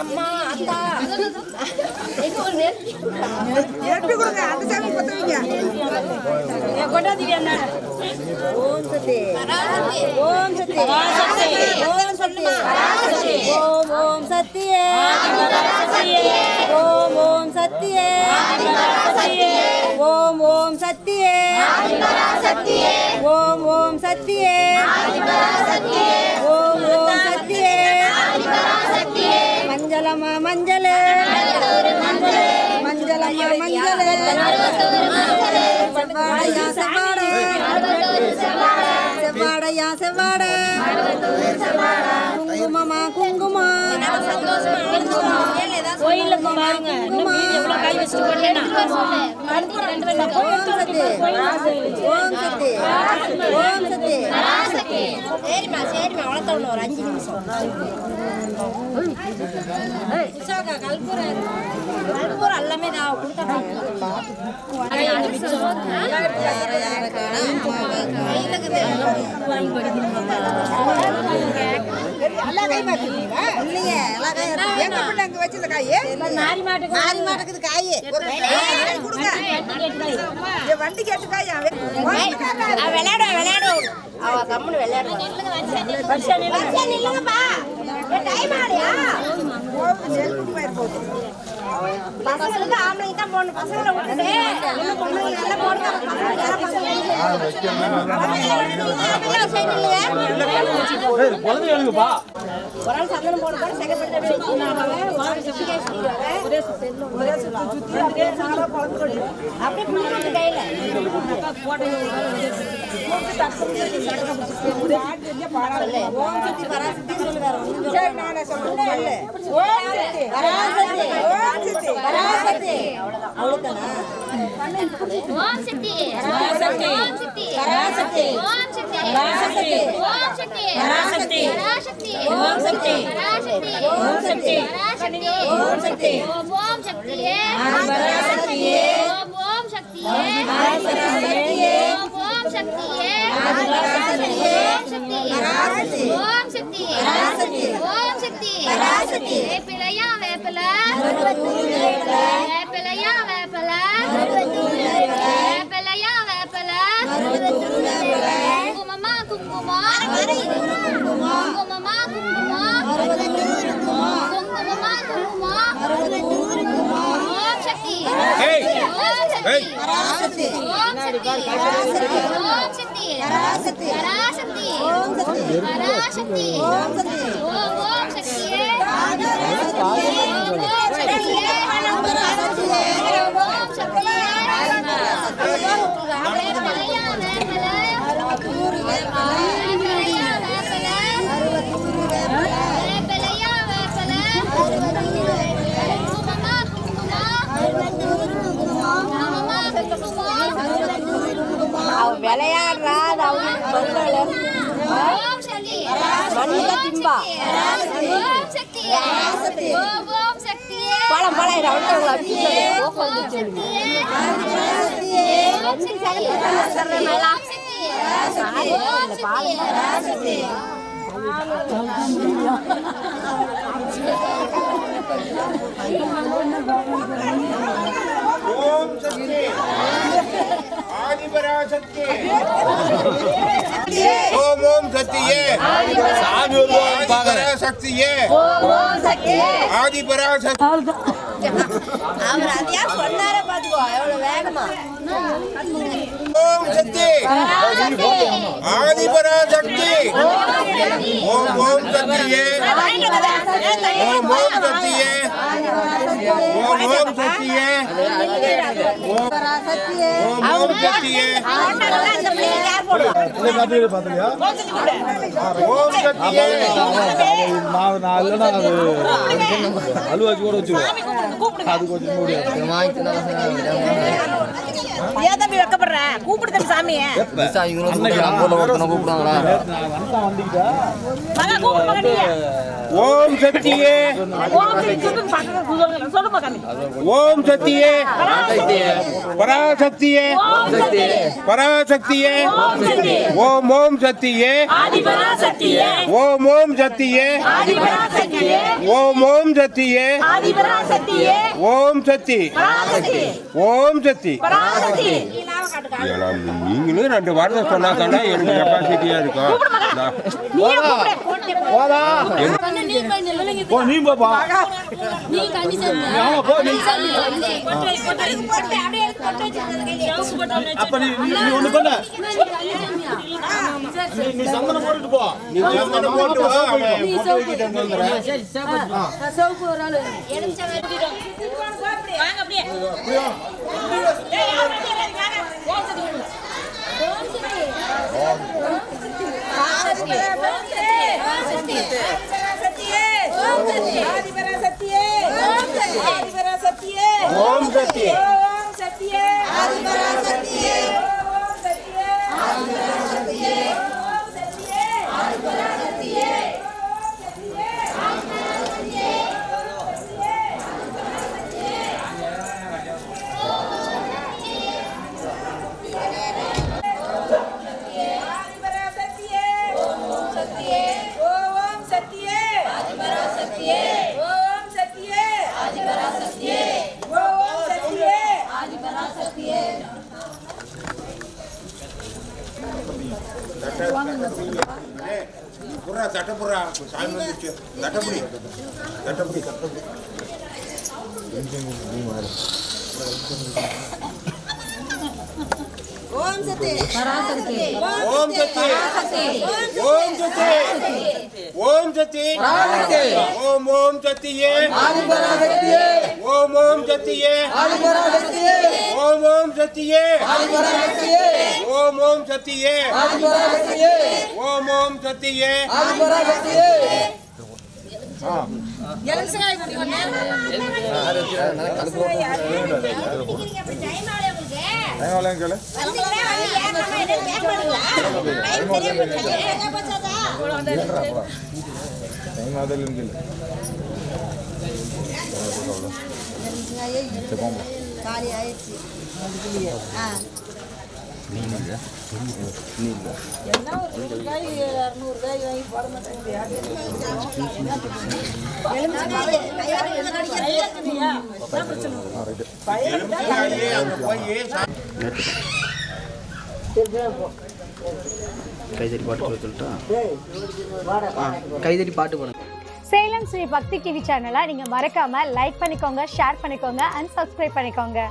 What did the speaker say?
அம்மா அத்தா எப்படி கொடுங்க அந்த சாமி பத்த வைங்க. கொண்டாதீங்க என்ன ஓம் சக்தி ஓம் சக்தி ஓம் சொல்லுமா ஓம் ஓம் சக்தியே ஓம் ஓம் சக்தியே ஓம் ஓம் சக்தியே ஓம் ஓம் சக்தியே ஓம் ஓம் சக்தியே மஞ்சளம்மா மஞ்சள் மஞ்சளம்மா மஞ்சள் செவ்வாடையா செவ்வாடை செவ்வாடையா செவ்வாடை குங்குமமா குங்குமா கோயில்ல பாருங்க கை வச்சுட்டு ஓம் சக்தி ஓம் சக்தி ஓம் சக்தி சரிம்மா சரிம்மா வளர்த்தவன ஒரு 5 நிமிஷம் கல்பூரம் எல்லாமே நான் கொடுத்தா வண்டி கேட்டு காய் விளையாடும் விளையாடும் அவ கம்முன்னு விளையாடும் பசங்களுக்கு ஆம்பளைங்க தான் போடணும் பசங்களை விட்டுட்டு நல்லா போடுறாங்க ஒரு ஆள் சந்தனம் போட போட அப்படியே புளிச்சு கையில ஓம் சக்தி பராசக்தி சொல்லுவாரு பராசக்தி அவ்வளவுதானா ஓம் சக்தி பராசக்தி ஓம் சக்தி பராசக்தி ஓம் சக்தி பராசக்தி ஓம் சக்தி பராசக்தி பராசக்தி ஓம் சக்தி பராசக்தி ஓம் சக்தி பராசக்தி ஓம் சக்தி ஓம் சக்தியே பராசக்தியே ஓம் சக்தியே பராசக்தியே ஓம் சக்தியே பராசக்தியே ஓம் சக்தி பராசக்தி ஓம் சக்தி பராசக்தி வேப்பிலையா வேப்பில வேப்பிலையா வேப்பில வேப்பிலையா வேப்பில குங்குமமா குங்குமமா குங்குமமா குங்குமமா குங்குமமா குங்குமமா ஓம் சக்தி ஓம் சக்தி பராசக்தி ஓம் சக்தி ஓம் சக்தி பராசக்தி பராசக்தி ஓம் சக்தி பராசக்தி ஓம் சக்தி ஓம் சக்தியே விளையாடுறா திம்பா பழம் பழம் ஓம் சக்தி ஆதிபராசக்தி ஓம் ஓம் சக்தியே சாமி பராசக்தியே ஓம் சக்தியே ஆதிபராசக்தி அவர் அதையா சொன்னாரே பாத்துக்கோ எவ்வளவு வேகமா ஓம் சக்தி ஆதிபராசக்தி ஓம் ஓம் சக்தியே ஓம் ஓம் சக்தியே ஓம் ஓம் சக்தியே ஓம் ஓம் சக்தியே ஓம் சக்தியே அலுவாச்சு கூட வச்சுக்கோ அது கொஞ்சம் ஏன் தம்பி வைக்கப்படுற கூப்பிடு தம்பி சாமியை மகா கூப்பிடு மகா நீ ஓம் சக்தியே ஓம் சக்தியே பராசக்தியே பராசக்தியே ஓம் ஓம் சக்தியே ஓம் ஓம் சக்தியே ஓம் ஓம் சக்தியே ஓம் சக்தி ஓம் சக்தி. நீங்களும் 2 வார்த்தை சொன்னா தானே எனக்கு கெப்பாசிட்டியா இருக்கும். ஓம் சக்தி தட்டப்புறா சாமி வந்துச்சு. தட்டப்புடி தட்டப்புடி தட்டப்புடி ஓம் சக்தி பராசக்தி ஓம் சக்தி ஓம் சக்தி ஓம் சக்தி ஓம் ஓம் சக்தியே ஆதிபராசக்தியே ஓம் ஓம் சக்தியே ஆதிபராசக்தியே ஓம் ஓம் சக்தியே ஆதிபராசக்தியே ஓம் ஓம் சக்தியே ஆதிபராசக்தியே ஓம் ஓம் சக்தியே ஆதிபராசக்தியே காலி ஆயிடுச்சு. கைதறி பாட்டு சொல்லிட்டா கைதறி பாட்டு போடுங்க. சேலம் ஸ்ரீ பக்தி டிவி சேனலை நீங்கள் மறக்காமல் லைக் பண்ணிக்கோங்க, ஷேர் பண்ணிக்கோங்க அண்ட் சப்ஸ்கிரைப் பண்ணிக்கோங்க.